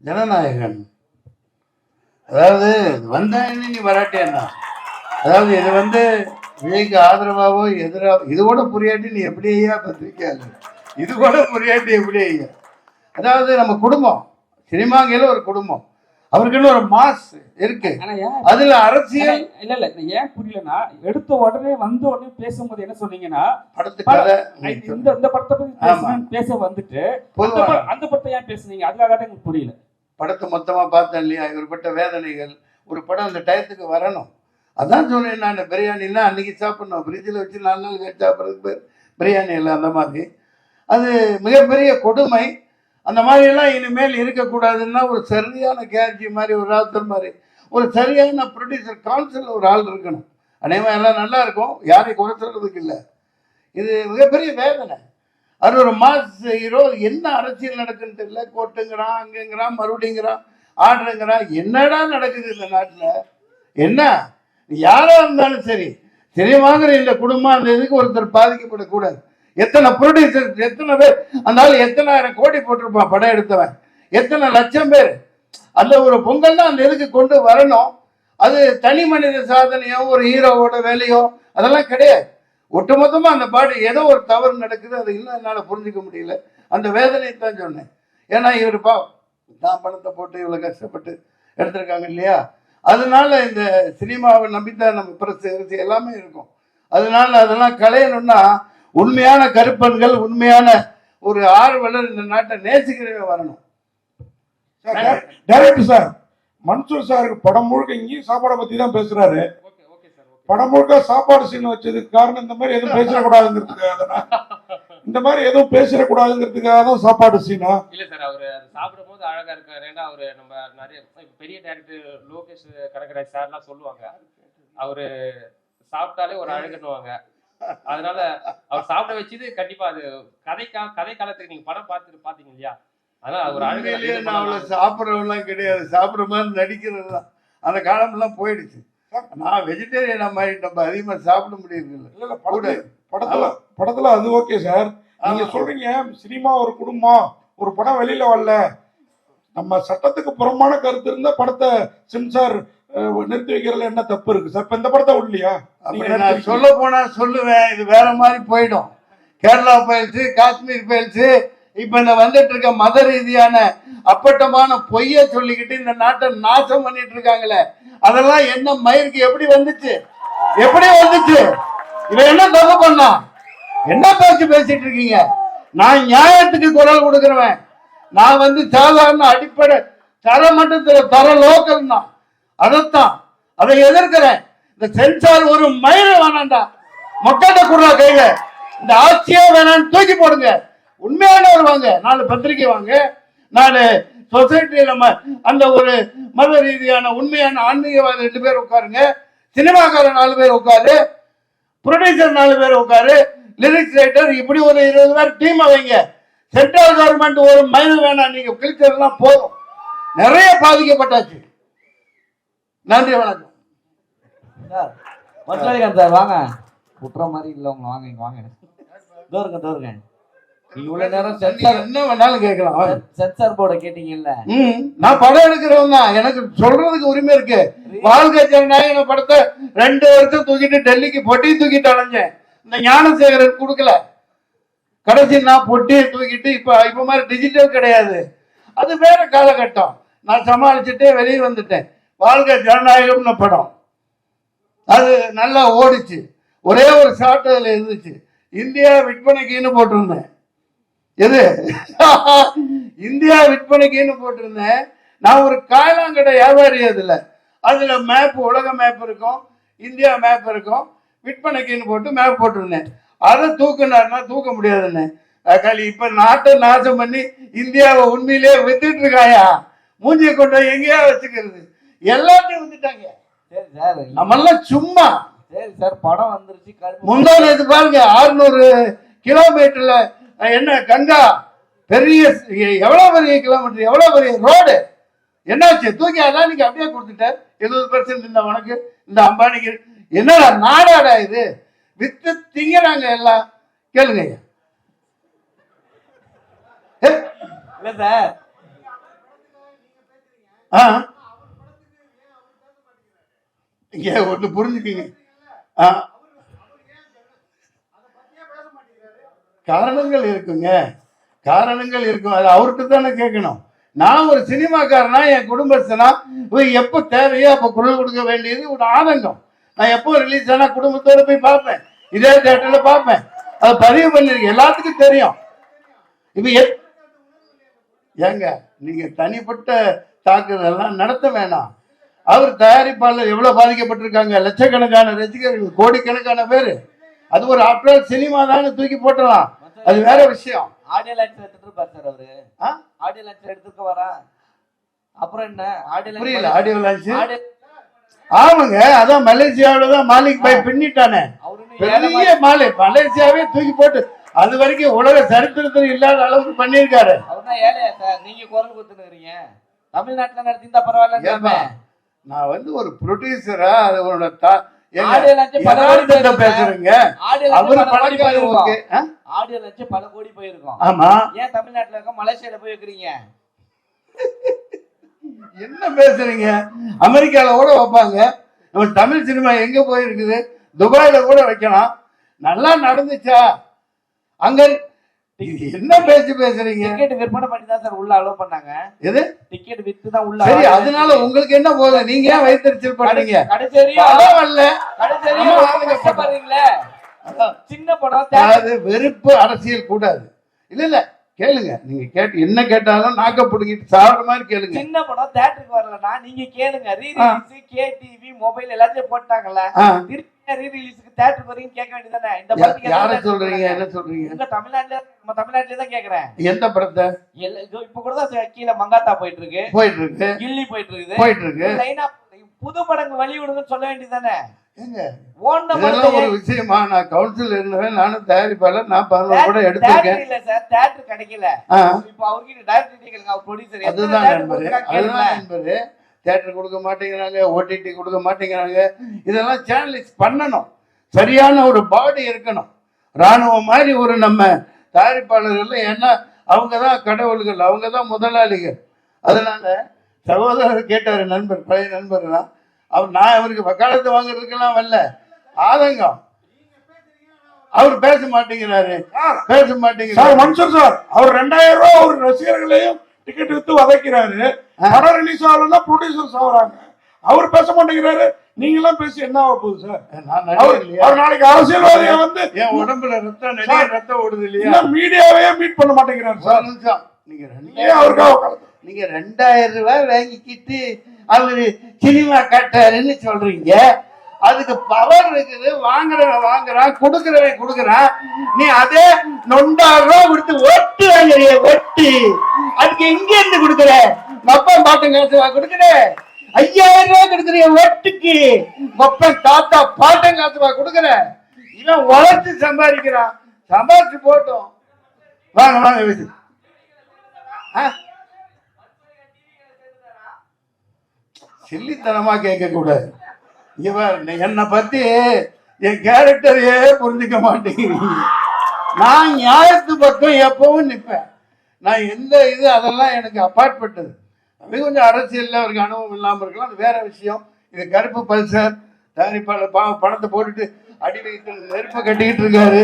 ஜனநாயகன். அதாவது வந்தேன்னு நீ வராட்டேன்னா, அதாவது இது விஜய்க்கு ஆதரவாவோ எதிராக இது கூட புரியாட்டி நீ எப்படி ஐயா பத்திரிக்கையாளு, இது கூட புரியாட்டி எப்படி ஐயா? அதாவது நம்ம குடும்பம் சினிமாங்கையில ஒரு குடும்பம், அவருக்குன்னு ஒரு மாஸ் இருக்கு, அதுல அரசியல் இல்ல இல்ல ஏன் புரியலன்னா, எடுத்த உடனே வந்த உடனே பேசும்போது என்ன சொன்னீங்கன்னா, இந்த படத்தை பத்தி பேச வந்துட்டு அந்த படத்தை ஏன் பேசுனீங்க? அதுக்காக தான் எனக்கு புரியல. படத்தை மொத்தமா பார்த்தேன் இல்லையா, இவர் பட்ட வேதனைகள். ஒரு படம் அந்த டயத்துக்கு வரணும், அதான் சொன்னேன் நான். பிரியாணிலாம் அன்னைக்கு சாப்பிடணும், ஃப்ரிட்ஜில் வச்சு 4 நாள் கழிச்சு சாப்பிட்றதுக்கு பேர் பிரியாணி இல்லை. அந்த மாதிரி அது மிகப்பெரிய கொடுமை. அந்த மாதிரியெல்லாம் இனிமேல் இருக்கக்கூடாதுன்னா ஒரு சரியான கேர்ஜி மாதிரி, ஒரு ராத்தர் மாதிரி, ஒரு சரியான ப்ரொடியூசர் கவுன்சில் ஒரு ஆள் இருக்கணும். அநேகமாக எல்லாம் நல்லா இருக்கும், யாரையும் குறை சொல்றதுக்கு இல்லை. இது மிகப்பெரிய வேதனை. அது ஒரு மாஸ் ஹீரோ, என்ன அரசியல் நடக்குன்னு தெரியல. கோட்டுங்கிறான், அங்கங்கிறான், மறுபடிங்கிறான், ஆர்டருங்கிறான். என்னடா நடக்குது இந்த நாட்டில்? என்ன யாரா இருந்தாலும் சரி, சினிமாங்கிற இந்த குடும்பம் அந்த இதுக்கு ஒருத்தர் பாதிக்கப்படக்கூடாது. எத்தனை ப்ரொடியூசர், எத்தனை பேர், அந்த ஆள் எத்தனாயிரம் கோடி போட்டிருப்பான் படம் எடுத்தவன், எத்தனை லட்சம் பேர். அந்த ஒரு பொங்கல் தான் அந்த இதுக்கு கொண்டு வரணும். அது தனி மனித சாதனையோ ஒரு ஹீரோவோட வேலையோ அதெல்லாம் கிடையாது. ஒட்டுமொத்தமா அந்த பாட்டு ஏதோ ஒரு தவறு நடக்குது, அது இன்னும் என்னால் புரிஞ்சுக்க முடியல. அந்த வேதனையை தான் சொன்னேன். ஏன்னா இவருப்பா நான் பணத்தை போட்டு இவ்வளோ கஷ்டப்பட்டு எடுத்திருக்காங்க இல்லையா, அதனால இந்த சினிமாவை நம்பித்தான் நம்ம பிரஸ் எல்லாமே இருக்கும். அதனால அதெல்லாம் களையணும்னா உண்மையான கருப்பன்கள், உண்மையான ஒரு ஆர்வலர், இந்த நாட்டை நேசிக்கிறவே வரணும். டைரக்டர் சார் மன்சூர் சாருக்கு படம் முழுக்க இங்கேயும் சாப்பாடை பத்தி தான் பேசுறாரு. படம் முழுக்க சாப்பாடு சீன் வச்சதுக்கு காரணம் இந்த மாதிரி எதுவும் பேசிடக்கூடாதுங்கிறதுக்காக, இந்த மாதிரி எதுவும் பேசிடக்கூடாதுங்கிறதுக்காக தான் சாப்பாடு சீனா இல்ல சார். அவரு சாப்பிடும் போது அழகா இருக்காரு. ஏன்னா அவரு நம்ம நிறைய பெரிய டைரக்டர் லோகேஷ் கனகராஜ் சார்லாம் சொல்லுவாங்க, அவரு சாப்பிட்டாலே ஒரு அழகுன்னுவாங்க. அதனால அவர் சாப்பிட வச்சது கண்டிப்பா அது கதை காலத்துக்கு நீங்க படம் பாத்தீங்க இல்லையா, அதனால அவர் அழகு. நான் அவ்வளவு சாப்பிட்றவெல்லாம் கிடையாது, சாப்பிட்ற மாதிரி நடிக்கிறது தான். அந்த காலம்லாம் போயிடுச்சு. நான் வெஜிடேரியன் மாதிரி நம்ம அதிகமா சாப்பிட முடியல. படத்துல அது ஓகே சார். நீங்க சொல்றீங்க சினிமா ஒரு குடும்பம், ஒரு படம் வெளியில வரல, நம்ம சட்டத்துக்கு புறமான கருத்து இருந்தா படத்தை சென்சார் நிறுத்தி வைக்கிறதுல என்ன தப்பு இருக்கு சார்? இப்ப இந்த படத்தை இல்லையா? நான் சொல்ல போனா சொல்லுவேன், இது வேற மாதிரி போயிடும். கேரளா பயில்ஸு, காஷ்மீர் பயில்ஸு, இப்ப இந்த வந்துட்டு இருக்க மத ரீதியான அப்பட்டமான பொய்ய சொல்லிக்கிட்டு இந்த நாட்டை நாசம் பண்ணிட்டு இருக்காங்களே, அதெல்லாம் என்ன மயிருக்கு எப்படி வந்துச்சு? எப்படி வந்துச்சு? இவன் என்ன தப்பு பண்ணா? என்ன பேச்சு பேசிட்டு இருக்கீங்க? நான் நியாயத்துக்கு குரல் கொடுக்கிறவன். நான் சாதாரண அடிப்படை தரமட்டத்தில் தர லோக்கல் தான். அதைத்தான் அதை எதிர்க்கிறேன். இந்த சென்சார் ஒரு மயிரை வேணாண்டா, மக்கள்கிட்ட குடுறா கையில. இந்த ஆட்சியே வேணான்னு தூக்கி போடுங்க. உண்மையானவர் வாங்க, 4 பத்திரிகை வாங்க, 4 சொசைட்டி, நம்ம அந்த ஒரு மத ரீதியான உண்மையான ஆன்மீகவாதி 2 பேர் உட்காருங்க, சினிமாக்காரர் 4 பேர் உட்காரு, ப்ரொடியூசர் 4 பேர் உட்காரு, லிரிக்ஸ் ரைட்டர், இப்படி ஒரு 20 பேர் டீம் வைங்க. சென்ட்ரல் கவர்மெண்ட் ஒரு மயில் வேணாம், நீங்க கிழிச்சதெல்லாம் போதும். நிறைய பாதிக்கப்பட்டாச்சு. நன்றி, வணக்கம் சார். வாங்க, குற்ற மாதிரி இல்லை உங்களை, வாங்க இங்க வாங்க. தோருங்க இவ்வளவு நேரம் என்ன வேணாலும் கேட்கலாம். சென்சார் போர்டை கேட்டீங்கல்ல, நான் படம் எடுக்கிறவன் தான், எனக்கு சொல்றதுக்கு உரிமை இருக்கு. வாழ்க்கை ஜனநாயக படத்தை 2 வருஷம் தூக்கிட்டு டெல்லிக்கு பொட்டி தூக்கிட்டு அலைஞ்சேன். இந்த ஞானசேகரன் கொடுக்கல, கடைசி நான் பொட்டியை தூக்கிட்டு இப்ப மாதிரி டிஜிட்டல் கிடையாது, அது வேற காலகட்டம். நான் சமாளிச்சுட்டே வெளியே வந்துட்டேன். வாழ்க்கை ஜனநாயகம்னு படம் அது நல்லா ஓடிச்சு. ஒரே ஒரு ஷாட் அதுல இருந்துச்சு, இந்தியா விற்பனைக்குன்னு போட்டிருந்தேன். எது இந்தியா விற்பனைக்குன்னு போட்டிருந்தேன். நான் ஒரு காயலாங்கடை வியாபாரி. அதுல மேப், உலக மேப் இருக்கும், இந்தியா மேப் இருக்கும், விற்பனைக்குன்னு போட்டு மேப் போட்டிருந்தேன். அதை தூக்குனாருன்னா தூக்க முடியாதுன்னு களி. இப்ப நாட்டை நாசம் பண்ணி இந்தியாவை உண்மையிலேயே வித்துட்டு இருக்காயா? மூஞ்சியை கொண்டு எங்கேயா வச்சுக்கிறது? எல்லாத்தையும் வித்துட்டாங்க. நம்மெல்லாம் சும்மா. சரி சார், படம் வந்துருச்சு. முந்தானது பாருங்க, 600 கிலோமீட்டர்ல என்ன கங்கா, பெரிய எவ்வளவு பெரிய கிலோமீட்டர், எவ்வளவு பெரிய ரோடு. என்னாச்சு? தூக்கி அதானிக்கு அப்படியே கொடுத்துட்ட. 70% இந்த உனக்கு, இந்த அம்பானிக்கு. என்னடா நாடாடா இது? வித்து திங்கிறாங்க எல்லாம். கேளுங்க. இல்ல சார், ஆ இங்க ஒண்ணு புரிஞ்சுக்கிங்க. ஆ காரணங்கள் இருக்குங்க, காரணங்கள் இருக்கும். அது அவர்கிட்ட தானே கேட்கணும். நான் ஒரு சினிமாக்காரனா, என் குடும்பஸ்தனா, எப்ப தேவையோ அப்ப குரல் கொடுக்க வேண்டியது ஒரு ஆனந்தம். நான் எப்போ ரிலீஸ் ஆனா குடும்பத்தோட போய் பார்ப்பேன், இதே தேட்டர்ல பார்ப்பேன். அதை பதிவு பண்ணிருக்கேன், எல்லாத்துக்கும் தெரியும். இப்ப ஏங்க நீங்க தனிப்பட்ட தாக்குதல்லாம் நடத்த வேணாம். அவர் தயாரிப்பாளர் எவ்வளவு பாதிக்கப்பட்டிருக்காங்க, லட்சக்கணக்கான ரசிகர்கள், கோடிக்கணக்கான பேரு. அது ஒரு ஆப்டர் சினிமா தானே, தூக்கி போட்டலாம், அது வேற விஷயம். ஆடியோ லான்ச் எடுத்துட்டு இருப்பாரு சார் அவரு. ஆடியோ லான்ச் எடுத்துக்க வரா, அப்புறம் என்ன ஆடியோ லான்ச்? புரியல. ஆடியோ லான்ச் ஆமாங்க, அதான் மலேசியாவில தான் மாலிக் பாய் பின்னிட்டானே, பெரிய மாலை மலேசியாவே தூக்கி போட்டு அது வரைக்கும் உலக சரித்திரத்தில் இல்லாத அளவுக்கு பண்ணியிருக்காரு. அவர்தான் ஏழையா சார், நீங்க குரல் கொடுத்துருக்கீங்க. தமிழ்நாட்டுல நடத்திருந்தா பரவாயில்ல. நான் வந்து ஒரு ப்ரொடியூசரா அதோட பேசுறேங்க. ஆடியோ லட்சம் பல கோடி போயிருக்கோம். ஆமா, ஏன் தமிழ்நாட்டுல இருக்க மலேசியால போய் வைக்கிறீங்க? என்ன பேசுறீங்க? அமெரிக்கால கூட வைப்பாங்க. நம்ம தமிழ் சினிமா எங்க போயிருக்குது? துபாயில கூட வைக்கலாம். நல்லா நடந்துச்சா அங்க? என்ன பேச்சு பேசுறீங்க? டிக்கெட் விற்பனை பண்ணி தான் சார் உள்ள அலோ பண்ணாங்க. எது டிக்கெட் வித்து தான் உள்ள. சரி, அதனால உங்களுக்கு என்ன போகுது? நீங்க ஏன் வைத்திருச்சல் பண்றீங்க? சின்ன படம், அதாவது வெறுப்பு அரசியல் கூடாது. இல்ல இல்ல கேளுங்க, நீங்க கேட்டு என்ன கேட்டாலும் நாக்க புடுங்கிட்டு சாப்பிடுற மாதிரி கேளுங்க. சின்ன படம் தியேட்டருக்கு வரலனா நீங்க கேளுங்க. ரீரிலீஸ் கேடிவி மொபைல் எல்லாத்தையும் போட்டாங்கல்ல, ரீரிலீஸ்க்கு தியேட்டருக்கு வரீங்க கேட்க வேண்டியதானே? இந்த படத்துக்கு யாரை சொல்றீங்க? என்ன சொல்றீங்க? இந்த தமிழ்நாட்டுல, நம்ம தமிழ்நாட்டுல தான் கேக்குறேன். எந்த படத்தை? இப்ப கூட தான் கீழ மங்காத்தா போயிட்டு இருக்கு, கில்லி போயிட்டு இருக்கு. லைனா புது படங்கள் வெளியிடுங்கன்னு சொல்ல வேண்டியதானே? இதெல்லாம் ஒரு விஷயமா? நான் கவுன்சில் இருந்தவன், நானும் தயாரிப்பாளர், நான் 11 கூட எடுத்திருக்கேன். இல்ல சார், தியேட்டர் கிடைக்கல. இப்போ அவர்கிட்ட டைரக்டர் கேளுங்க, அவர் ப்ரொடியூசர். அதுதான் நண்பரு, தியேட்டர் கொடுக்க மாட்டேங்கிறாங்க, ஓடிடி கொடுக்க மாட்டேங்கிறாங்க. இதெல்லாம் சேனலைஸ் பண்ணணும், சரியான ஒரு பாடி இருக்கணும். ராணுவம் மாதிரி ஒரு நம்ம தயாரிப்பாளர்கள், ஏன்னா அவங்க தான் கடவுள்கள், அவங்க தான் முதலாளிகள். அதனால சகோதரர் கேட்டாரு, நண்பர், பழைய நண்பர் தான் அவர். நான் அவருக்கு வக்காலத்து வாங்குறதுக்கெல்லாம் வரல, ஆதங்கம். அவர் பேச மாட்டேங்கிறாரு, பேச மாட்டேங்கிறாரு. மன்சூர் சார், அவர் 2000 ரூபாய் ஒரு ரசிகர்களையும் டிக்கெட் வித்து வதைக்கிறாரு. படம் ரிலீஸ் ஆகலன்னா ப்ரொடியூசர்ஸ் ஆகுறாங்க. அவர் பேச மாட்டேங்கிறாரு, நீங்க எல்லாம் பேசி என்ன ஆக போகுது சார்? அவர் நாளைக்கு அரசியல்வாதியை வந்து என் உடம்புல ரத்தம் ஓடுது இல்லையா? மீடியாவே மீட் பண்ண மாட்டேங்கிறாரு சார். நீங்க 2000 ரூபாய் வாங்கிக்கிட்டு அவரு சினிமா காட்டாருன்னு சொல்றீங்க. அதுக்கு பவர் இருக்குது. வாங்குறவன் வாங்குறான், கொடுக்குறவன் கொடுக்குறான். நீ அதே 9,000 ரூபாய் கொடுத்து ஒட்டு வாங்குறிய, ஒட்டு. அதுக்கு எங்க இருந்து கொடுக்குற? மொப்பம் பாட்டம் காசு கொடுக்குற. 5000 ரூபாய் கொடுக்குறிய ஒட்டுக்கு, மொப்பம் தாத்தா பாட்டம் காசுவா கொடுக்குற. இவன் உழைச்சு சம்பாதிக்கிறான், சம்பாதிச்சு போட்டோம். வாங்க வாங்க. சில்லித்தனமா கேட்க கூடாது. என்னை பத்தி என் கேரக்டரையே புரிஞ்சுக்க மாட்டேங்கிறீங்க. நான் நியாயத்து பக்கம் எப்பவும் நிற்பேன். நான் எந்த இது அதெல்லாம் எனக்கு அப்பாற்பட்டது. அது கொஞ்சம் அரசியல்ல அவருக்கு அனுபவம் இல்லாமல் இருக்கலாம், அது வேற விஷயம். இது கருப்பு பல்சர் தயாரிப்பாளர் பணத்தை போட்டுட்டு அடி வைத்து நெருப்பை கட்டிக்கிட்டு இருக்காரு.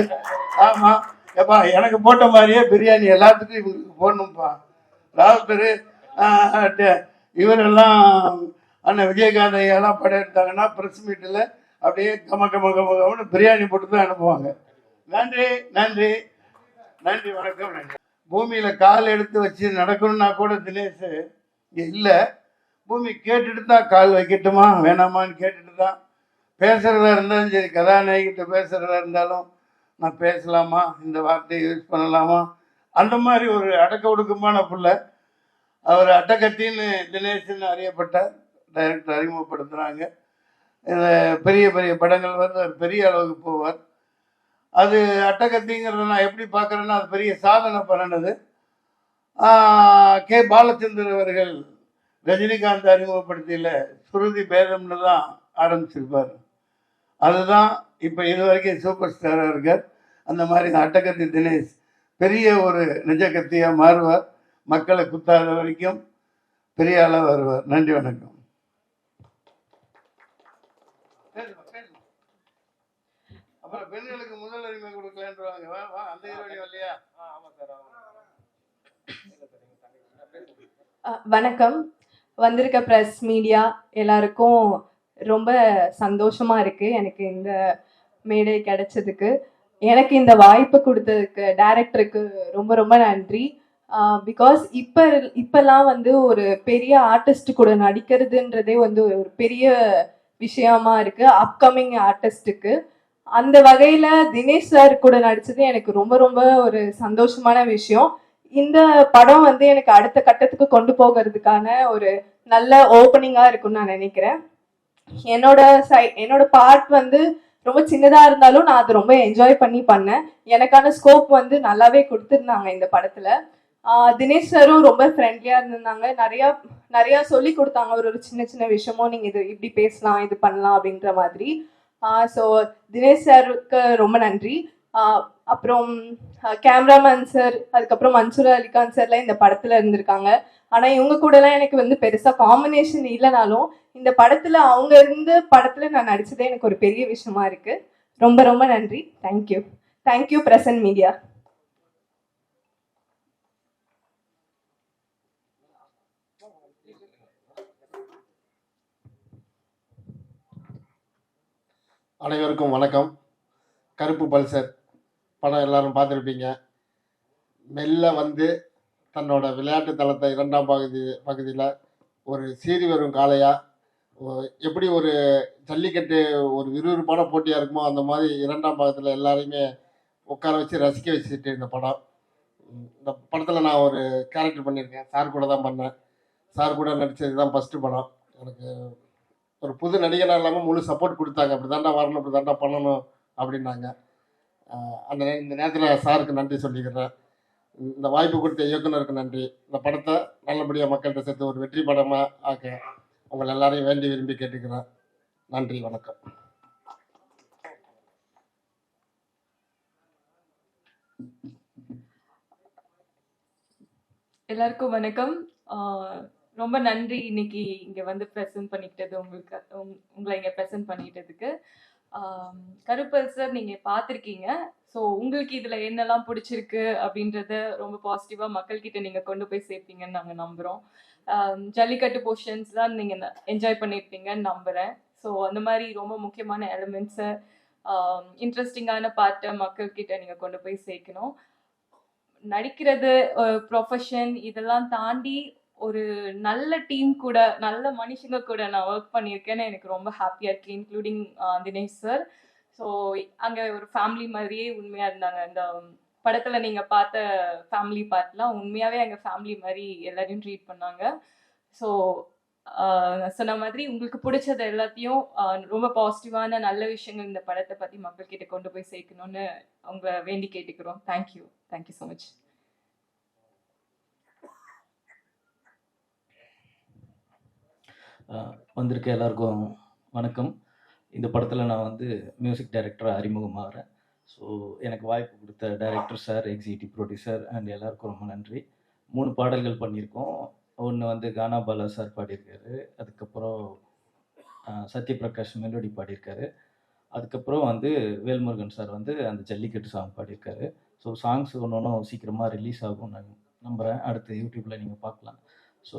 ஆமா எப்பா, எனக்கு போட்ட மாதிரியே பிரியாணி எல்லாத்துக்கும் இவங்களுக்கு போடணும்ப்பா. ராவுத்தர் இவரெல்லாம் அண்ணன் விஜயகாந்த் ஐயெல்லாம் படம் எடுத்தாங்கன்னா ப்ரெஸ் மீட்டில் அப்படியே கமன்னு பிரியாணி போட்டு தான் அனுப்புவாங்க. நன்றி நன்றி நன்றி, வணக்கம். நன்றி. பூமியில் கால் எடுத்து வச்சு நடக்கணும்னா கூட தினேஷ் இல்லை, பூமி கேட்டுட்டு தான் கால் வைக்கட்டுமா வேணாமான்னு கேட்டுட்டு தான். பேசுகிறதா இருந்தாலும் சரி, கதாநாயகிட்ட பேசுகிறதா இருந்தாலும் நான் பேசலாமா, இந்த வார்த்தையை யூஸ் பண்ணலாமா, அந்த மாதிரி ஒரு அடக்க ஒடுக்கமான பிள்ளை. அவர் அட்டக்கத்தின்னு தினேஷ்னு அறியப்பட்டார், டைரக்டர் அறிமுகப்படுத்துகிறாங்க. பெரிய பெரிய படங்கள் வந்து அவர் பெரிய அளவுக்கு போவார். அது அட்டகத்திங்கிறத நான் எப்படி பார்க்குறேன்னா, அது பெரிய சாதனை பண்ணினது. கே பாலச்சந்தர் அவர்கள் ரஜினிகாந்த் அறிமுகப்படுத்தியில் சுருதி பேதம்னு தான் ஆரம்பிச்சிருப்பார். அதுதான் இப்போ இது வரைக்கும் சூப்பர் ஸ்டாராக இருக்கார். அந்த மாதிரி அட்டகத்தி தினேஷ் பெரிய ஒரு நிஜ கத்தியாக மாறுவார். மக்களை குத்தாத வரைக்கும் பெரிய ஆளாக வருவார். நன்றி, வணக்கம். அப்புறம் பெண்களுக்கு முதல் உரிமை கொடுக்கலான்றாங்க. வா அந்த ஹீரோனி வரலையா? வணக்கம். வந்திருக்க ப்ரெஸ் மீடியா எல்லாருக்கும் ரொம்ப சந்தோஷமா இருக்கு எனக்கு இந்த மேடை கிடைச்சதுக்கு. எனக்கு இந்த வாய்ப்பு கொடுத்ததுக்கு டைரக்டருக்கு ரொம்ப ரொம்ப நன்றி. பிகாஸ் இப்பெல்லாம் வந்து ஒரு பெரிய ஆர்டிஸ்ட் கூட நடிக்கிறதுன்றதே வந்து ஒரு பெரிய விஷயமா இருக்கு அப்கமிங் ஆர்டிஸ்டுக்கு. அந்த வகையில தினேஷ் சார் கூட நடிச்சது எனக்கு ரொம்ப ரொம்ப ஒரு சந்தோஷமான விஷயம். இந்த படம் வந்து எனக்கு அடுத்த கட்டத்துக்கு கொண்டு போகிறதுக்கான ஒரு நல்ல ஓப்பனிங்கா இருக்கும்னு நான் நினைக்கிறேன். என்னோட பார்ட் வந்து ரொம்ப சின்னதா இருந்தாலும் நான் அதை ரொம்ப என்ஜாய் பண்ணி பண்ணேன். எனக்கான ஸ்கோப் வந்து நல்லாவே கொடுத்துருந்தாங்க இந்த படத்துல. தினேஷ் சாரும் ரொம்ப ஃப்ரெண்ட்லியா இருந்திருந்தாங்க. நிறைய சொல்லி கொடுத்தாங்க. ஒரு சின்ன சின்ன விஷயமும் நீங்க இது இப்படி பேசலாம், இது பண்ணலாம் அப்படின்ற மாதிரி. ஸோ தினேஷ் சாருக்கு ரொம்ப நன்றி. அப்புறம் கேமராமேன் சார், அதுக்கப்புறம் மன்சூர் அலிகான் சார்லாம் இந்த படத்துல இருந்திருக்காங்க. ஆனா இவங்க கூடலாம் எனக்கு வந்து பெருசா காம்பினேஷன் இல்லைனாலும் இந்த படத்துல அவங்க இருந்த படத்துல நான் நடிச்சதே எனக்கு ஒரு பெரிய விஷயமா இருக்கு. ரொம்ப ரொம்ப நன்றி. Thank you present media. அனைவருக்கும் வணக்கம். கருப்பு பல்சர் படம் எல்லாரும் பார்த்துருப்பீங்க. மெல்ல வந்து தன்னோட விளையாட்டு தளத்தை 2ஆம் பகுதியில் ஒரு சீறி வரும் காளையா எப்படி ஒரு ஜல்லிக்கட்டு ஒரு விறுவிறுப்பான போட்டியாக இருக்குமோ அந்த மாதிரி 2ஆம் பாகத்தில் எல்லாரையுமே உட்கார வச்சு ரசிக்க வச்சுட்டு இந்த படம். இந்த படத்தில் நான் ஒரு கேரக்டர் பண்ணியிருக்கேன். சார் கூட தான் பண்ணேன். சார் கூட நடித்தது தான் ஃபஸ்ட்டு படம். எனக்கு ஒரு புது நடிகனாக இல்லாமல் முழு சப்போர்ட் கொடுத்தாங்க. அப்படி தாண்டா வரணும், இப்படி தாண்டா பண்ணணும் அப்படின்னாங்க. இந்த நேரத்தில் சாருக்கு நன்றி சொல்லிக்கிறேன். இந்த வாய்ப்பு கொடுத்த இயக்குனருக்கு நன்றி. இந்த படத்தை நல்லபடியாக மக்கள்கிட்ட சேர்த்து ஒரு வெற்றி படமாக ஆக்க உங்களை எல்லாரையும் வேண்டி விரும்பி கேட்டுக்கிறேன். நன்றி, வணக்கம். எல்லாருக்கும் வணக்கம். ரொம்ப நன்றி இன்னைக்கு இங்க வந்து ப்ரெசென்ட் பண்ணிக்கிட்டது உங்களை இங்க ப்ரெசென்ட் பண்ணிக்கிட்டதுக்கு. கருப்பல் சார் நீங்க பார்த்துருக்கீங்க. ஸோ உங்களுக்கு இதுல என்னெல்லாம் பிடிச்சிருக்கு அப்படின்றத ரொம்ப பாசிட்டிவா மக்கள்கிட்ட நீங்க கொண்டு போய் சேர்ப்பீங்கன்னு நாங்க நம்புறோம். ஜல்லிக்கட்டு போர்ஷன்ஸ் தான் நீங்க என்ஜாய் பண்ணியிருப்பீங்கன்னு நம்புறேன். ஸோ அந்த மாதிரி ரொம்ப முக்கியமான எலிமெண்ட்ஸை இன்ட்ரெஸ்டிங்கான பார்ட்டை மக்கள்கிட்ட நீங்க கொண்டு போய் சேர்க்கணும். நடிக்கிறது ப்ரொஃபஷன் இதெல்லாம் தாண்டி ஒரு நல்ல டீம் கூட நல்ல மனுஷங்க கூட நான் ஒர்க் பண்ணியிருக்கேன்னு எனக்கு ரொம்ப ஹாப்பியாக இருக்கு. Including Dinesh sir. ஸோ அங்கே ஒரு ஃபேமிலி மாதிரியே உண்மையாக இருந்தாங்க. அந்த படத்தில் நீங்கள் பார்த்த ஃபேமிலி பார்ட்லாம் உண்மையாகவே எங்கள் ஃபேமிலி மாதிரி எல்லாரையும் ட்ரீட் பண்ணாங்க. ஸோ சொன்ன மாதிரி உங்களுக்கு பிடிச்சது எல்லாத்தையும் ரொம்ப பாசிட்டிவான நல்ல விஷயங்கள் இந்த படத்தை பற்றி மக்கள்கிட்ட கொண்டு போய் சேர்க்கணும்னு அவங்க வேண்டி கேட்டுக்கிறோம். Thank you so much. வந்திருக்க எல்லாருக்கும் வணக்கம். இந்த படத்தில் நான் வந்து மியூசிக் டைரக்டராக அறிமுகமாகிறேன். ஸோ எனக்கு வாய்ப்பு கொடுத்த director sir, executive producer and எல்லாருக்கும் ரொம்ப நன்றி. 3 பாடல்கள் பண்ணியிருக்கோம். ஒன்று வந்து கானா பாலா சார் பாடியிருக்காரு. அதுக்கப்புறம் சத்யபிரகாஷ் மெலோடி பாடியிருக்காரு. அதுக்கப்புறம் வந்து வேல்முருகன் சார் வந்து அந்த ஜல்லிக்கட்டு சாங் பாடியிருக்காரு. ஸோ சாங்ஸ் ஒன்றும் சீக்கிரமாக ரிலீஸ் ஆகும் நான் நம்புகிறேன். அடுத்து யூடியூப்பில் நீங்கள் பார்க்கலாம். ஸோ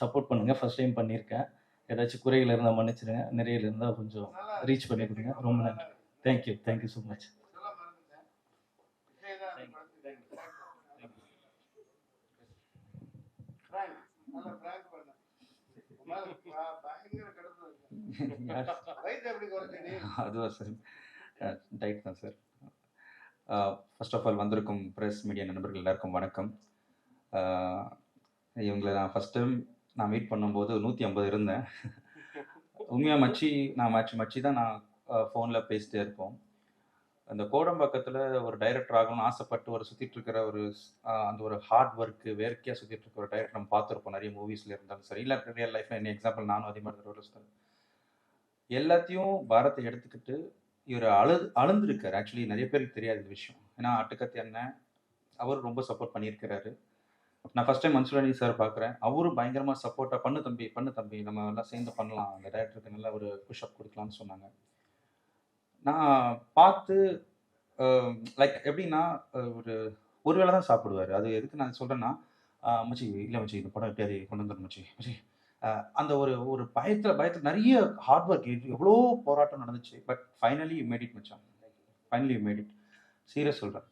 சப்போர்ட் பண்ணுங்கள். ஃபஸ்ட் டைம் பண்ணியிருக்கேன். ஏதாச்சும் குறைகள் இருந்தால் மன்னிச்சிடுங்க. நிறைய இருந்தால் கொஞ்சம் ரீச் பண்ணி கொடுங்க. ரொம்ப நன்றி. Thank you so much. அதுவா சார்? டைட் தான் சார். ஃபர்ஸ்ட் ஆஃப் ஆல் வந்திருக்கும் ப்ரெஸ் மீடியா நண்பர்கள் எல்லாருக்கும் வணக்கம். இவங்களை நான் ஃபஸ்ட் டைம் நான் மீட் பண்ணும்போது 150 இருந்தேன். உண்மையாக மச்சி தான் நான் ஃபோனில் பேசிட்டே இருப்போம். அந்த கோடம்பாக்கத்தில் ஒரு டைரக்டர் ஆகணும்னு ஆசைப்பட்டு ஒரு சுற்றிட்டு இருக்கிற ஒரு அந்த ஒரு ஹார்ட் ஒர்க்கு வேர்க்கையாக சுற்றிட்டு இருக்கிற ஒரு டைரக்டர் நம்ம பார்த்துருப்போம். நிறைய மூவிஸில் இருந்தாலும் சரி, இல்லை ரியல் லைஃப்பில் என்ன எக்ஸாம்பிள் நானும் அதே மாதிரி ஒரு சார் எல்லாத்தையும் பாரத்தை எடுத்துக்கிட்டு இவர் அழுந்திருக்காரு. ஆக்சுவலி நிறைய பேருக்கு தெரியாது இந்த விஷயம். ஏன்னா அட்டுக்கத்தி அண்ணன் அவர் ரொம்ப சப்போர்ட் பண்ணியிருக்கிறாரு. நான் first time Mansoor Ali sir பார்க்குறேன். அவரும் பயங்கரமாக சப்போர்ட்டாக பண்ணு தம்பி நம்ம எல்லாம் சேர்ந்து பண்ணலாம், அந்த டைரக்டருக்கு நல்ல ஒரு புஷ்அப் கொடுக்கலாம்னு சொன்னாங்க. நான் பார்த்து லைக் எப்படின்னா ஒரு வேளை தான் சாப்பிடுவார். அது எதுக்கு நான் சொல்கிறேன்னா, மச்சி இல்லை மச்சி இந்த படம் எப்படியாவது கொண்டு வந்துடும் மச்சி மச்சி அந்த ஒரு பயத்தில் நிறைய ஹார்ட் ஒர்க், எவ்வளோ போராட்டம் நடந்துச்சு. பட் ஃபைனலி மேட் இட் மச்சான், ஃபைனலி மேட் இட். சீரியஸ் சொல்கிறேன்.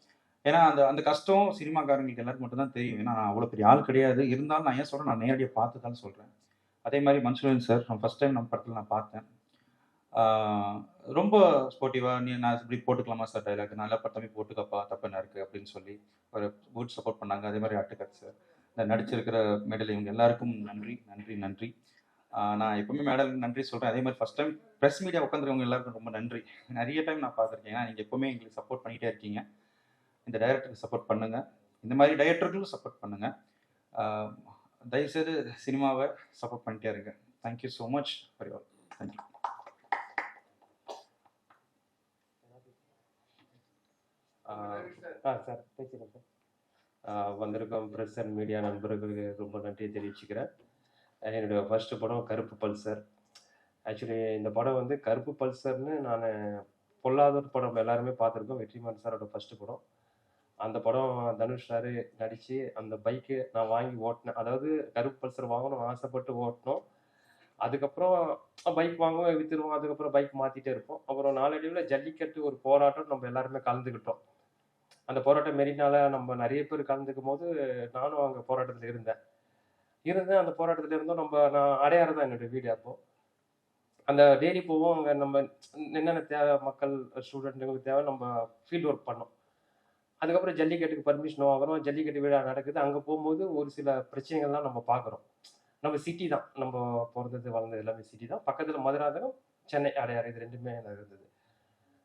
ஏன்னா அந்த கஷ்டம் சினிமாக்காரங்களுக்கு எல்லாருக்கும் மட்டும் தான் தெரியும். ஏன்னா நான் அவ்வளோ பெரிய ஆள் கிடையாது. இருந்தாலும் நான் ஏன் சொல்கிறேன், நான் நேரடியாக பார்த்து தான் சொல்கிறேன். அதே மாதிரி மன்சூர் சார் நான் ஃபஸ்ட் டைம் நம்ம படத்தில் நான் பார்த்தேன். ரொம்ப ஸ்போர்ட்டிவாக நான் இப்படி போட்டுக்கலாமா சார் டைலாக், நல்லா தம்பி போட்டுக்கப்பா, தப்பு என்ன இருக்குது அப்படின்னு சொல்லி ஒரு குட் சப்போர்ட் பண்ணாங்க. அதே மாதிரி அட்டுக்கத் சார், இந்த நடிச்சிருக்கிற மேடல், இவங்க எல்லாருக்கும் நன்றி நன்றி நன்றி. நான் எப்பவுமே மேடல் நன்றி சொல்கிறேன். அதே மாதிரி ஃபஸ்ட் டைம் ப்ரெஸ் மீடியா உட்காந்துருவங்க எல்லாருக்கும் ரொம்ப நன்றி. நிறைய டைம் நான் பார்த்துருக்கேன். ஏன்னா நீங்கள் எப்போவுமே எங்களுக்கு சப்போர்ட் பண்ணிகிட்டே இருக்கீங்க. இந்த டைரக்டருக்கு சப்போர்ட் பண்ணுங்கள், இந்த மாதிரி டைரக்டர்களும் சப்போர்ட் பண்ணுங்கள். தயவுசெய்து சினிமாவை சப்போர்ட் பண்ணிட்டே இருங்க. Thank you so much for you all. Thank you. Sir பேசுகிறேன் சார். வந்திருக்கோம் ப்ரெஸ் அண்ட் மீடியா நண்பர்களுக்கு ரொம்ப நன்றியை தெரிவிச்சுக்கிறேன். என்னுடைய ஃபர்ஸ்ட் படம் கருப்பு பல்சர். ஆக்சுவலி இந்த படம் வந்து கருப்பு பல்சர்னு நான் பொல்லாதூர் படம் எல்லாருமே பார்த்துருக்கோம். வெற்றிமாறன் சாரோட ஃபர்ஸ்ட் படம். அந்த படம் தனுஷ் சார் நடித்து அந்த பைக்கு நான் வாங்கி ஓட்டினேன். அதாவது கருப்பு பல்சர் வாங்கணும் ஆசைப்பட்டு ஓட்டினோம். அதுக்கப்புறம் பைக் வாங்குவோம், விற்றுருவோம். அதுக்கப்புறம் பைக் மாற்றிட்டே இருப்போம். அப்புறம் நாளடைவில் ஜல்லிக்கட்டு ஒரு போராட்டம் நம்ம எல்லாருமே கலந்துக்கிட்டோம். அந்த போராட்டம் மெரினால நம்ம நிறைய பேர் கலந்துக்கும் போது நானும் அங்கே போராட்டத்தில் இருந்தேன். அந்த போராட்டத்தில் இருந்தோம். நான் அடையாறு தான் என்னுடைய வீடு. அப்போது அந்த டெய்லி போவோம். அங்கே நம்ம என்னென்ன தேவை, மக்கள் ஸ்டூடெண்ட்டுங்களுக்கு தேவை, நம்ம ஃபீல்டு ஒர்க் பண்ணோம். அதுக்கப்புறம் ஜல்லிக்கட்டுக்கு பர்மிஷன் வாங்குறோம். ஜல்லிக்கட்டு விழா நடக்குது. அங்கே போகும்போது ஒரு சில பிரச்சனைகள்லாம் நம்ம பார்க்குறோம். நம்ம சிட்டி தான், நம்ம பிறந்தது வளர்ந்தது எல்லாமே சிட்டி தான். பக்கத்தில் மதுராந்தகம், சென்னை அடையாறு, இது ரெண்டுமே இருந்தது.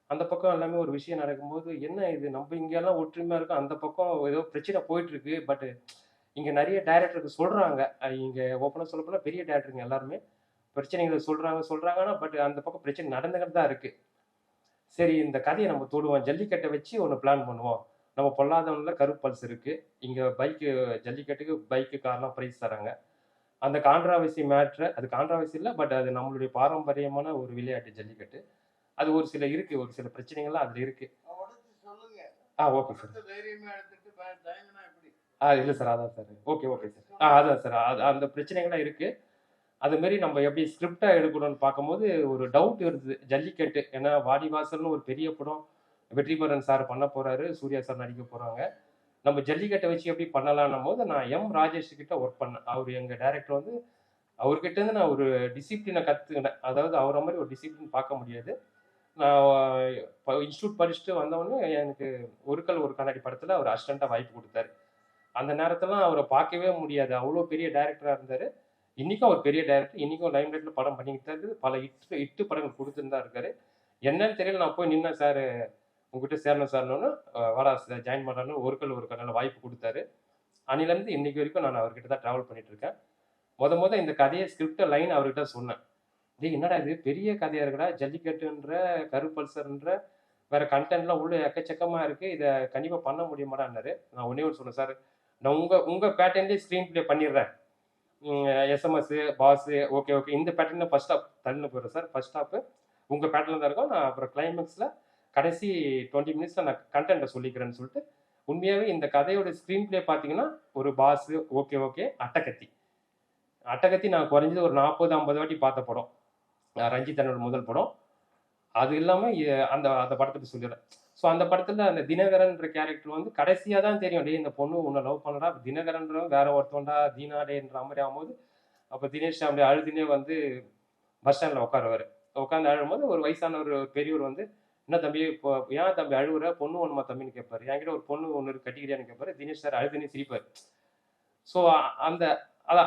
அந்த பக்கம் எல்லாமே ஒரு விஷயம் நடக்கும்போது என்ன இது, நம்ம இங்கெல்லாம் ஒற்றுமையாக இருக்கும், அந்த பக்கம் ஏதோ பிரச்சனை போயிட்டுருக்கு. பட் இங்கே நிறைய டைரக்டருக்கு சொல்கிறாங்க. இங்கே ஓப்பனாக சொல்ல போனால் பெரிய டைரக்டருங்க எல்லாருமே பிரச்சனைகளை சொல்கிறாங்கன்னா பட் அந்த பக்கம் பிரச்சனை நடந்துக்கிட்டு தான் இருக்குது. சரி, இந்த கதையை நம்ம தொடுவோம், ஜல்லிக்கட்டை வச்சு ஒன்று பிளான் பண்ணுவோம். நம்ம பொல்லாதவனில் கருப்பு பல்ஸ் இருக்குது. இங்கே பைக்கு ஜல்லிக்கட்டுக்கு பைக்கு கார்லாம் ப்ரைஸ் தராங்க. அந்த கான்ட்ராவர்சி மேட்ரு, அது கான்ட்ராவர்சி இல்லை, பட் அது நம்மளுடைய பாரம்பரியமான ஒரு விளையாட்டு ஜல்லிக்கட்டு. அது ஒரு சில இருக்குது, ஒரு சில பிரச்சனைகள்லாம் அதில் இருக்குது. Okay sir. இல்லை சார், அதான் சார். Okay sir. அதான் சார், அந்த பிரச்சனைகள்லாம் இருக்குது. அதுமாரி நம்ம எப்படி ஸ்கிரிப்டாக எடுக்கணும்னு பார்க்கும்போது ஒரு டவுட் இருந்தது. ஜல்லிக்கட்டு ஏன்னா வாடிவாசல்னு ஒரு பெரிய படம் வெற்றிமாறன் சார் பண்ண போகிறாரு, சூர்யா சார் நடிக்க போகிறாங்க. நம்ம ஜல்லிக்கட்டை வச்சு எப்படி பண்ணலான்னும் போது நான் ராஜேஷ் கிட்ட ஒர்க் பண்ணேன். அவர் எங்கள் டைரக்டர் வந்து அவர்கிட்டேருந்து நான் ஒரு டிசிப்ளினை கற்றுக்கினேன். அதாவது அவரை மாதிரி ஒரு டிசிப்ளின் பார்க்க முடியாது. நான் இன்ஸ்டியூட் படிச்சுட்டு வந்தவொடனே எனக்கு ஒரு கண்ணாடி படத்தில் அவர் அசிஸ்டண்ட்டாக வாய்ப்பு கொடுத்தாரு. அந்த நேரத்திலாம் அவரை பார்க்கவே முடியாது, அவ்வளோ பெரிய டைரக்டராக இருந்தார். இன்றைக்கும் அவர் பெரிய டைரக்டர், இன்றைக்கும் லைம்லைட்டில் படம் பண்ணிக்கிட்டு தான் இருக்குது. பல இட்டு படங்கள் கொடுத்துட்டு தான் இருக்காரு. என்னன்னு தெரியல, நான் போய் நின்னேன். சார் உங்ககிட்ட சேரணும் சார்னு வாடா சார் ஜாயின் பண்ணலான்னு ஒரு கண்ணால் வாய்ப்பு கொடுத்தாரு. அன்னிலேருந்து இன்னைக்கு வரைக்கும் நான் அவர்கிட்ட தான் ட்ராவல் பண்ணிட்டு இருக்கேன். முத இந்த கதையை ஸ்கிரிப்டை லைன் அவர்கிட்ட சொன்னேன். என்னடா இது பெரிய கதையாக இருக்கடா, ஜல்லிக்கட்டுன்ற கருப்பல்சர்ன்ற வேற கண்டென்ட்லாம் உள்ள எக்கச்சக்கமாக இருக்குது, இதை கண்டிப்பாக பண்ண முடியுமாடான்னாரு. நான் ஒன்றே ஒன்று சொன்னேன், சார் நான் உங்கள் பேட்டர்ன்லேயே ஸ்க்ரீன் ப்ளே பண்ணிடுறேன். எஸ்எம்எஸ் பாஸு ஓகே இந்த பேட்டர்னில் ஃபர்ஸ்ட் ஸ்டாப் தள்ளின்னு போயிடுறேன் சார். ஃபர்ஸ்ட் ஸ்டாப்பு உங்கள் பேட்டர்னில் தான் இருக்கும். நான் அப்புறம் கிளைமேக்ஸில் கடைசி 20 மினிட்ஸில் நான் கண்டென்ட்டை சொல்லிக்கிறேன்னு சொல்லிட்டு, உண்மையாகவே இந்த கதையோட ஸ்க்ரீன் ப்ளே பார்த்தீங்கன்னா ஒரு பாஸு ஓகே அட்டகத்தி நான் குறைஞ்சது ஒரு 40-50 வாட்டி பார்த்த படம். ரஞ்சித் அண்ணோட முதல் படம். அது இல்லாமல் அந்த படத்தை சொல்லிடுறேன். ஸோ அந்த படத்தில் அந்த தினகரன்ற கேரக்டர் வந்து கடைசியாக தான் தெரியும், இந்த பொண்ணு உன்னை லவ் பண்ணடா, தினகரன்றவன் வேற ஒருத்தவன்டா தீனாடேன்ற மாதிரி ஆகும்போது, அப்போ தினேஷ் அப்படி அழுதுனே வந்து பஸ் ஸ்டாண்டில் உட்காந்து அழும்போது ஒரு வயசான ஒரு பெரியவர் வந்து, என்ன தம்பி இப்போ ஏன் தம்பி அழுகுற, பொண்ணு ஒன்றுமா தம்பின்னு கேட்பாரு. என்கிட்ட ஒரு பொண்ணு ஒன்று கட்டிக்கிறியான்னு கேட்பாரு. தினேஷ் சார் அழுதுனே சிரிப்பார். ஸோ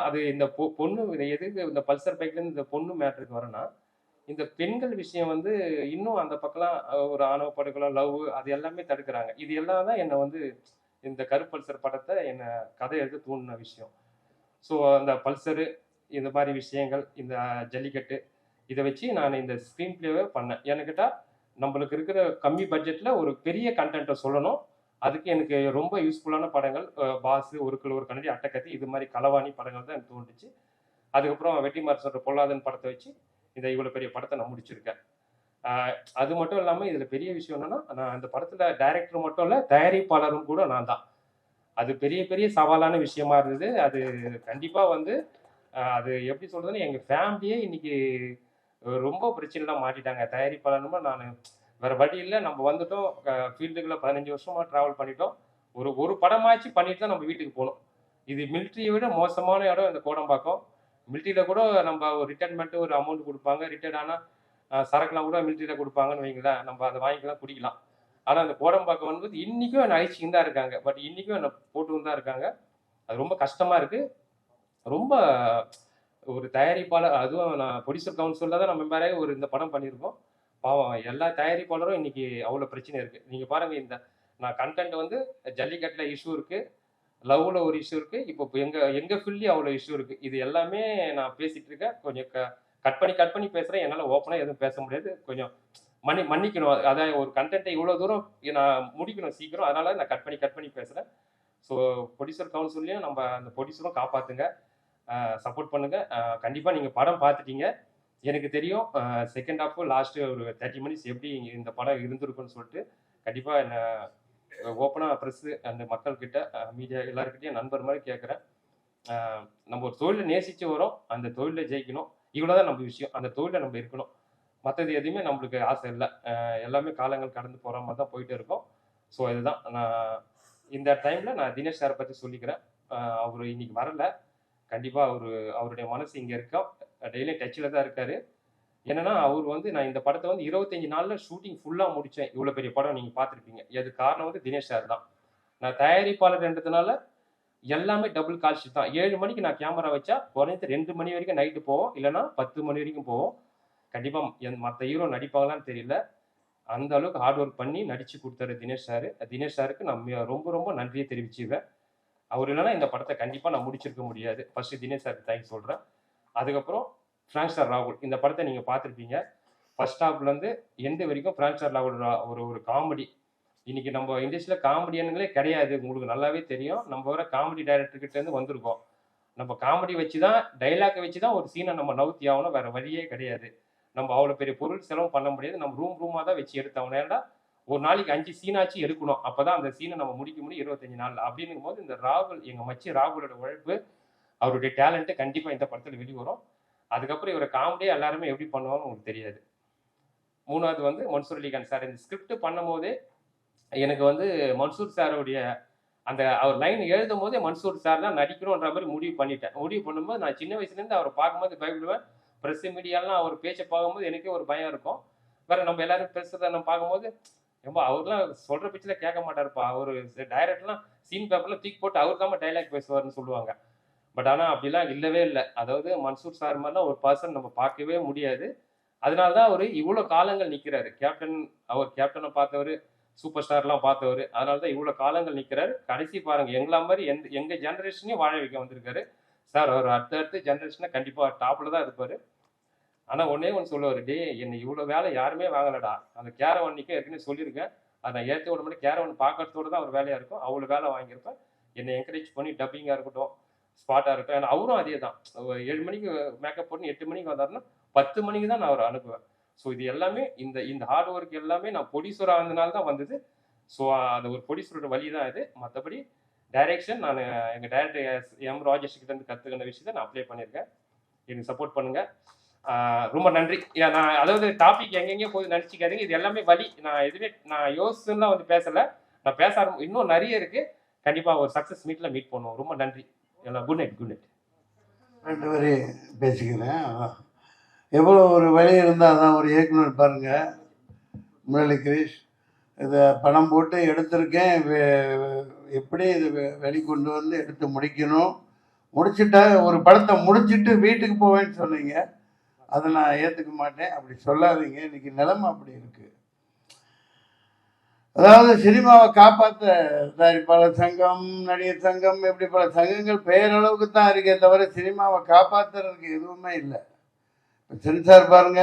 அது இந்த பொண்ணு எதுக்கு இந்த பல்சர் பைக்லேருந்து இந்த பொண்ணு மேட்ருக்கு வரேன்னா, இந்த பெண்கள் விஷயம் வந்து இன்னும் அந்த பக்கம்லாம் ஒரு ஆணவ படுகொலை, லவ், அது எல்லாமே தடுக்கிறாங்க. இது எல்லாம் தான் என்னை வந்து இந்த கருப்பல்சர் படத்தை என்னை கதை எழுத தூண்டின விஷயம். ஸோ அந்த பல்சரு இந்த மாதிரி விஷயங்கள், இந்த ஜல்லிக்கட்டு, இதை வச்சு நான் இந்த ஸ்க்ரீன் பிளேவே பண்ணேன். எனக்கிட்ட நம்மளுக்கு இருக்கிற கம்மி பட்ஜெட்டில் ஒரு பெரிய கண்டென்ட்டை சொல்லணும், அதுக்கு எனக்கு ரொம்ப யூஸ்ஃபுல்லான படங்கள் பாஸ், ஒரு கிலோ ஒரு கண்ணாடி, அட்டக்கத்தி, இது மாதிரி களவாணி படங்கள் தான் எனக்கு தோன்றுச்சு. அதுக்கப்புறம் வெற்றிமாறன் சொல்ற பொல்லாதன் படத்தை வச்சு இந்த இவ்வளோ பெரிய படத்தை நான் முடிச்சிருக்கேன். அது மட்டும் இல்லாமல் இதில் பெரிய விஷயம் என்னன்னா, நான் அந்த படத்தில் டைரக்டர் மட்டும் இல்லை, தயாரிப்பாளரும் கூட நான் தான். அது பெரிய பெரிய சவாலான விஷயமா இருந்தது. அது கண்டிப்பாக வந்து அது எப்படி சொல்றதுன்னு, எங்கள் ஃபேமிலியே இன்னைக்கு ரொம்ப பிரச்சனைலாம் மாட்டிட்டாங்க. தயாரிப்பாளர்னு நான் வேற வழி இல்லை, நம்ம வந்துட்டோம் ஃபீல்டுக்குள்ள 15 வருஷமா ட்ராவல் பண்ணிட்டோம். ஒரு படமாச்சு பண்ணிட்டு தான் நம்ம வீட்டுக்கு போகணும். இது மிலிட்ரியை விட மோசமான இடம் இந்த கோடம்பாக்கம். மிலிட்ரியில் கூட நம்ம ஒரு ரிட்டைர்மெண்ட்டு ஒரு அமௌண்ட் கொடுப்பாங்க. ரிட்டையர்ட் ஆனால் சரக்குலாம் கூட மிலிட்ரியில் கொடுப்பாங்கன்னு வைங்களேன், நம்ம அதை வாங்கிக்கலாம், குடிக்கலாம். ஆனால் அந்த கோடம்பாக்கம் வந்து இன்றைக்கும் என்னை அழிச்சின்னு தான் இருக்காங்க. பட் இன்றைக்கும் என்னை போட்டுன்னு தான் இருக்காங்க. அது ரொம்ப கஷ்டமாக இருக்குது. ரொம்ப ஒரு தயாரிப்பாளர், அதுவும் நான் ப்ரொடியூசர் கவுன்சிலில் தான் நம்ம மெம்பராகி இந்த படம் பண்ணியிருக்கோம். பாவம் எல்லா தயாரிப்பாளரும் இன்னைக்கு அவ்வளோ பிரச்சனை இருக்குது. நீங்கள் பாருங்கள், இந்த நான் கண்டென்ட் வந்து ஜல்லிக்கட்டில் இஷ்யூ இருக்குது, லவ்வில் ஒரு இஷ்யூ இருக்குது, இப்போ எங்கள் ஃபீல்ட்லேயும் அவ்வளோ இஷ்யூ இருக்குது. இது எல்லாமே நான் பேசிகிட்டு இருக்கேன். கொஞ்சம் கட் பண்ணி பேசுகிறேன். என்னால் ஓப்பனாக எதுவும் பேச முடியாது. கொஞ்சம் மன்னிக்கணும். அதாவது ஒரு கண்டென்ட்டை இவ்வளோ தூரம் நான் முடிக்கணும் சீக்கிரம், அதனால் நான் கட் பண்ணி பேசுகிறேன். ஸோ ப்ரொடியூசர் கவுன்சிலையும் நம்ம அந்த ப்ரொடியூசரும் காப்பாற்றுங்க, சப்போர்ட் பண்ணுங்கள். கண்டிப்பாக நீங்கள் படம் பார்த்துட்டீங்க, எனக்கு தெரியும். செகண்ட் ஹாஃப் லாஸ்ட்டு ஒரு 30 மினிட்ஸ் எப்படி இந்த படம் இருந்திருக்குன்னு சொல்லிட்டு கண்டிப்பாக என்னை ஓப்பனாக ப்ரெஸ்ஸு அந்த மக்கள்கிட்ட, மீடியா எல்லாருக்கிட்டையும் நண்பர் மாதிரி கேட்குறேன். நம்ம ஒரு தொழிலை நேசித்து வரோம், அந்த தொழிலில் ஜெயிக்கணும். இவ்வளோதான் நம்ம விஷயம். அந்த தொழிலில் நம்ம இருக்கணும். மற்றது எதுவுமே நம்மளுக்கு ஆசை இல்லை. எல்லாமே காலங்கள் கடந்து போகிற மாதிரி தான் போயிட்டு இருக்கோம். ஸோ இதுதான் நான் இந்த டைமில் நான் தினேஷ் சாரை பற்றி சொல்லிக்கிறேன். அவர் இன்னைக்கு வரல. கண்டிப்பாக அவருடைய மனசு இங்கே இருக்கோம். டெய்லியும் டச்சில் தான் இருக்காரு. என்னன்னா, அவர் வந்து நான் இந்த படத்தை வந்து 25 நாளில் ஷூட்டிங் ஃபுல்லாக முடித்தேன். இவ்வளோ பெரிய படம் நீங்கள் பார்த்துருப்பீங்க. அது காரணம் வந்து தினேஷ் சார் தான். நான் தயாரிப்பாளர்ன்றதுனால எல்லாமே டபுள் கால் ஷீட் தான். 7 மணிக்கு நான் கேமரா வச்சா குறைஞ்சது 2 மணி வரைக்கும் நைட்டு போவோம், இல்லைன்னா 10 மணி வரைக்கும் போவோம். கண்டிப்பாக மற்ற ஹீரோ நடிப்பாங்களான்னு தெரியல, அந்த அளவுக்கு ஹார்ட் ஒர்க் பண்ணி நடிச்சு கொடுத்தாரு தினேஷ் சார். தினேஷ் சாருக்கு நான் ரொம்ப ரொம்ப நன்றியை தெரிவிச்சுவேன். அவர் இல்லைன்னா இந்த படத்தை கண்டிப்பாக நான் முடிச்சிருக்க முடியாது. ஃபர்ஸ்ட் தினேஷ் சாருக்கு தேங்க்ஸ் சொல்கிறேன். அதுக்கப்புறம் ஃப்ராங்க் ஸ்டார் ராகுல், இந்த படத்தை நீங்கள் பார்த்துருப்பீங்க. ஃபர்ஸ்ட் ஹாஃப்லேருந்து எண்டு வரைக்கும் ஃப்ராங்க் ஸ்டார் ராகுல் ஒரு காமெடி. இன்னைக்கு நம்ம இண்டஸ்ட்ரியில் காமெடியனுங்களே கிடையாது, உங்களுக்கு நல்லாவே தெரியும். நம்ம வர காமெடி டைரக்டர்கிட்டேருந்து வந்திருக்கோம். நம்ம காமெடி வச்சு தான், டைலாக்கை வச்சு தான் ஒரு சீனை நம்ம நவுத்தி ஆகணும், வேறு வழியே கிடையாது. நம்ம அவ்வளோ பெரிய பொருள் செலவு பண்ண முடியாது. நம்ம ரூமாக தான் வச்சு எடுத்தோம். ஏன்னா ஒரு நாளைக்கு 5 சீனாச்சு எடுக்கணும், அப்போ தான் அந்த சீனை நம்ம முடிக்க முடியும் 25 நாளில். அப்படின்னும் போது இந்த ராகுல், எங்கள் மச்சி ராகுலோட உழைப்பு, அவருடைய டேலண்ட்டு கண்டிப்பாக இந்த படத்தில் வெளிவரும். அதுக்கப்புறம் இவரை காமெடியாக எல்லாருமே எப்படி பண்ணுவாங்கன்னு உங்களுக்கு தெரியாது. 3வது வந்து மன்சூர் அலிகான் சார். இந்த ஸ்கிரிப்ட் பண்ணும் போதே எனக்கு வந்து மன்சூர் சாருடைய அந்த அவர் லைன் எழுதும் போதே மன்சூர் சார் தான் நடிக்கணுன்ற மாதிரி முடிவு பண்ணிட்டேன். முடிவு பண்ணும்போது நான் சின்ன வயசுலேருந்து அவரை பார்க்கும்போது பயப்படுவேன். ப்ரெஸ் மீடியாலாம் அவர் பேச்சை பார்க்கும்போது எனக்கே ஒரு பயம் இருக்கும். வேற நம்ம எல்லாரும் பேசுறத நம்ம பார்க்கும்போது ரொம்ப அவர்லாம் சொல்கிற பேச்சில் கேட்க மாட்டாருப்பா, அவர் டைரக்ட்லாம் சீன் பேப்பர்லாம் தூக்கி போட்டு அவர் தான் டைலாக் பேசுவார்னு சொல்லுவாங்க. பட் ஆனால் அப்படிலாம் இல்லவே இல்லை. அதாவது மன்சூர் சார் மாதிரிலாம் ஒரு பர்சன் நம்ம பார்க்கவே முடியாது. அதனால தான் அவர் இவ்வளோ காலங்கள் நிற்கிறாரு. அவர் கேப்டனை பார்த்தவர், சூப்பர் ஸ்டார்லாம் பார்த்தவர். அதனால தான் இவ்வளோ காலங்கள் நிற்கிறாரு. கடைசி பாருங்க, எங்களா மாதிரி எங்கள் ஜென்ரேஷனையும் வாழ வைக்க வந்திருக்காரு சார். அவர் அடுத்த ஜென்ரேஷனை கண்டிப்பாக டாப்பில் தான் இருப்பார். ஆனால் ஒன்றே ஒன்று சொல்லுவார், டே என்னை இவ்வளோ வேலை யாருமே வாங்கலடா, அந்த கேரவன்னிக்கு ஏற்கனவே சொல்லியிருக்கேன், அதை நான் ஏற்ற விட மட்டும் கேரவன் பார்க்கறதோடு தான் அவர் வேலையாக இருக்கும், அவ்வளோ வேலை வாங்கியிருப்பேன். என்னை என்கரேஜ் பண்ணி டப்பிங்காக இருக்கட்டும், ஸ்பாட்டாக இருக்கட்டும். ஏன்னா அவரும் அதே தான், 7 மணிக்கு மேக்கப் பண்ணி 8 மணிக்கு வந்தாருன்னா 10 மணிக்கு தான் நான் அவரை அனுப்புவேன். ஸோ இது எல்லாமே இந்த ஹார்ட் ஒர்க் எல்லாமே நான் ப்ரொடியூசராக இருந்தனால தான் வந்தது. ஸோ அது ஒரு ப்ரொடியூசரோட வழி தான் இது. மற்றபடி டைரக்ஷன் நான் எங்கள் டைரக்டர் எம் ராஜேஷ் கிட்ட இருந்து கற்றுக்கிற விஷயத்தை நான் அப்ளை பண்ணியிருக்கேன். எனக்கு சப்போர்ட் பண்ணுங்கள். ரொம்ப நன்றி. நான் அதாவது டாபிக் எங்கெங்கேயும் போய் நினச்சிக்காதீங்க, இது எல்லாமே வழி. நான் எதுவுமே நான் யோசிச்சுலாம் வந்து பேசலை, நான் பேச இன்னும் நிறைய இருக்குது. கண்டிப்பாக ஒரு சக்ஸஸ் மீட்டில் மீட் பண்ணுவோம். ரொம்ப நன்றி எல்லாம். Good night. 2 வரி பேசிக்கிறேன். எவ்வளோ ஒரு வழி இருந்தால் தான் ஒரு இயக்குனர் பாருங்கள், முரளி கிரீஷ் இதை பணம் போட்டு எடுத்திருக்கேன், எப்படி இது வெளிக்கொண்டு வந்து எடுத்து முடிக்கணும், முடிச்சுட்டா ஒரு படத்தை முடிச்சுட்டு வீட்டுக்கு போவேன்னு சொன்னீங்க. அதை நான் ஏற்றுக்க மாட்டேன், அப்படி சொல்லாதீங்க. இன்னைக்கு நிலைமை அப்படி இருக்குது. அதாவது சினிமாவை காப்பாற்ற தயாரிப்பாளர் சங்கம், நடிகர் சங்கம், எப்படி பல சங்கங்கள் பேரளவுக்கு தான் இருக்கே தவிர சினிமாவை காப்பாற்றுறதுக்கு எதுவுமே இல்லை. இப்போ சென்சார் பாருங்க,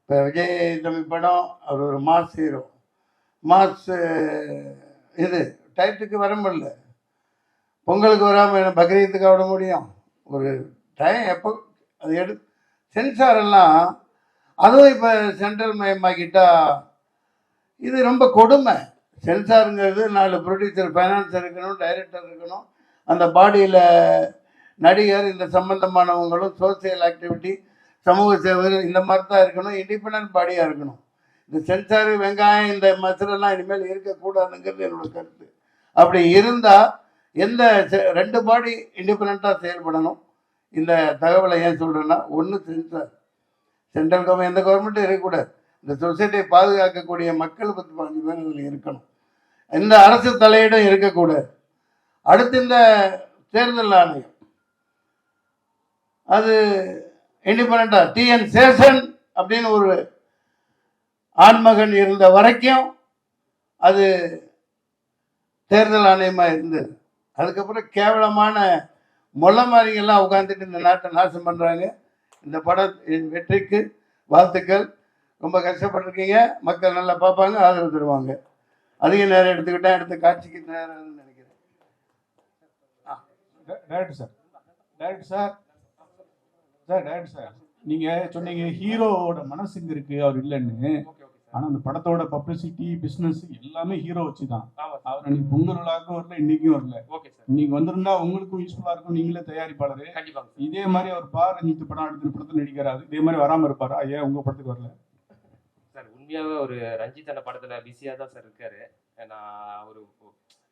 இப்போ விஜய் தம்பி படம், அவர் ஒரு மாஸ் ஹீரோ, மாஸ் இது டயத்துக்கு வர முடியல. பொங்கலுக்கு வராமல் பக்ரீத்துக்கு விட முடியும். ஒரு டைம் எப்போ அது சென்சார் எல்லாம் அதுவும் இப்போ சென்ட்ரல் மயமாக்கிட்டா இது ரொம்ப கொடுமை. சென்சாருங்கிறது 4 ப்ரொடியூசர், ஃபைனான்சர் இருக்கணும், டைரக்டர் இருக்கணும், அந்த பாடியில் நடிகர், இந்த சம்பந்தமானவங்களும், சோசியல் ஆக்டிவிட்டி, சமூக சேவை, இந்த மாதிரி தான் இருக்கணும். இண்டிபெண்ட் பாடியாக இருக்கணும். இந்த சென்சாரு, வெங்காயம், இந்த மசாலெல்லாம் இனிமேல் இருக்கக்கூடாதுங்கிறது என்னோட கருத்து. அப்படி இருந்தால் எந்த 2 பாடி இண்டிபெண்ட்டாக செயல்படணும். இந்த தகவலை ஏன் சொல்கிறேன்னா, ஒன்று சென்சார், சென்ட்ரல் கவர்மெண்ட், எந்த கவர்மெண்ட்டும் இருக்கக்கூடாது. இந்த சொசைட்டியை பாதுகாக்கக்கூடிய மக்கள் 15 பேர் இதில் இருக்கணும். இந்த அரசு தலையிடம் இருக்கக்கூடாது. அடுத்து இந்த தேர்தல் ஆணையம் அது இண்டிபெண்டாக டிஎன் சேஷன் அப்படின்னு ஒரு ஆண்மகன் இருந்த வரைக்கும் அது தேர்தல் ஆணையமாக இருந்தது. அதுக்கப்புறம் கேவலமான மொள்ள மாதிரிங்கெல்லாம் உட்காந்துட்டு இந்த நாட்டை நாசம் பண்ணுறாங்க. இந்த படம் வெற்றிக்கு வாழ்த்துக்கள். ரொம்ப கஷ்டப்பட்டிருக்கீங்க. மக்கள் நல்லா பார்ப்பாங்க, ஆதரவு தருவாங்க. அதிக நேரம் எடுத்துக்கிட்டேன், அடுத்த காட்சிக்கு நேரம் நினைக்கிறேன். டைரக்டர் சார் நீங்கள் சொன்னீங்க ஹீரோவோட மனசு இங்கே இருக்குது, அவர் இல்லைன்னு. ஆனால் அந்த படத்தோட பப்ளிசிட்டி, பிஸ்னஸ் எல்லாமே ஹீரோ வச்சு தான். அவர் அன்னைக்கு பொங்கல் விழாக்கும் வரல, இன்னைக்கும் வரல. இன்னைக்கு வந்திருந்தா உங்களுக்கும் யூஸ்ஃபுல்லாக இருக்கும். நீங்களே தயாரிப்பாளர், இதே மாதிரி அவர் ரஞ்சித் படம் அடுத்த படத்தில் நடிக்கிறாரு, இதே மாதிரி வராமல் இருப்பாரா? ஏன் உங்கள் படத்துக்கு வரல சார்? உண்மையாகவே ஒரு ரஞ்சித் அந்த படத்தில் பிஸியாக தான் சார் இருக்காரு. நான்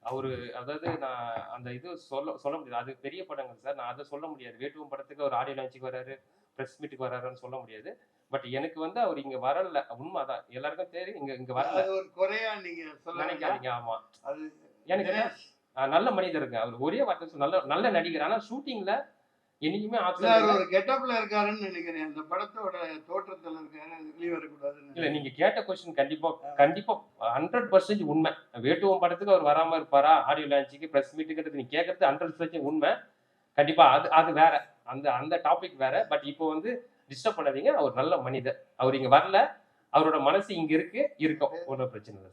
அவரு அதாவது நான் அந்த இது சொல்ல முடியாது. அது பெரிய படங்கள் சார், நான் அதை சொல்ல முடியாது. வேட்டுவம் படத்துக்கு ஒரு ஆடியோ லான்ச்சுக்கு வராரு, ப்ரெஸ் மீட்டுக்கு வராருன்னு சொல்ல முடியாது. பட் எனக்கு வந்து அவர் இங்க வரல, உண்மைதான். எல்லாருக்கும் தெரியும் இங்க வரல. ஒரு குறையா நீங்க நினைக்காதீங்க. ஆமா, அது எனக்கு நல்ல மனிதருங்க. அவர் ஒரே வார்த்தை நல்ல நடிகர். ஆனா ஷூட்டிங்ல என்னைக்குமே ஒரு கெட்டப்ல இருக்காருன்னு நினைக்கிறேன். அந்த படத்தோட தோற்றத்துல இருக்காரு, வெளியே வரக்கூடாது. இல்ல, நீங்க கேட்ட கொஸ்டின் கண்டிப்பா 100% உண்மை. வேட்டுவம் படத்துக்கு அவர் வராம இருப்பாரா, ஆடியோ லான்ச்சுக்கு, பிரஸ் மீட்டுக்கு, நீங்க கேட்கறது 100% உண்மை. கண்டிப்பா அது வேற, அந்த டாபிக் வேற. பட் இப்போ வந்து டிஸ்டர்ப் பண்ணாதீங்க. அவர் நல்ல மனிதர். அவர் இங்க வரல, அவரோட மனசு இங்க இருக்கும். ஒன்றும் பிரச்சனை இல்லை.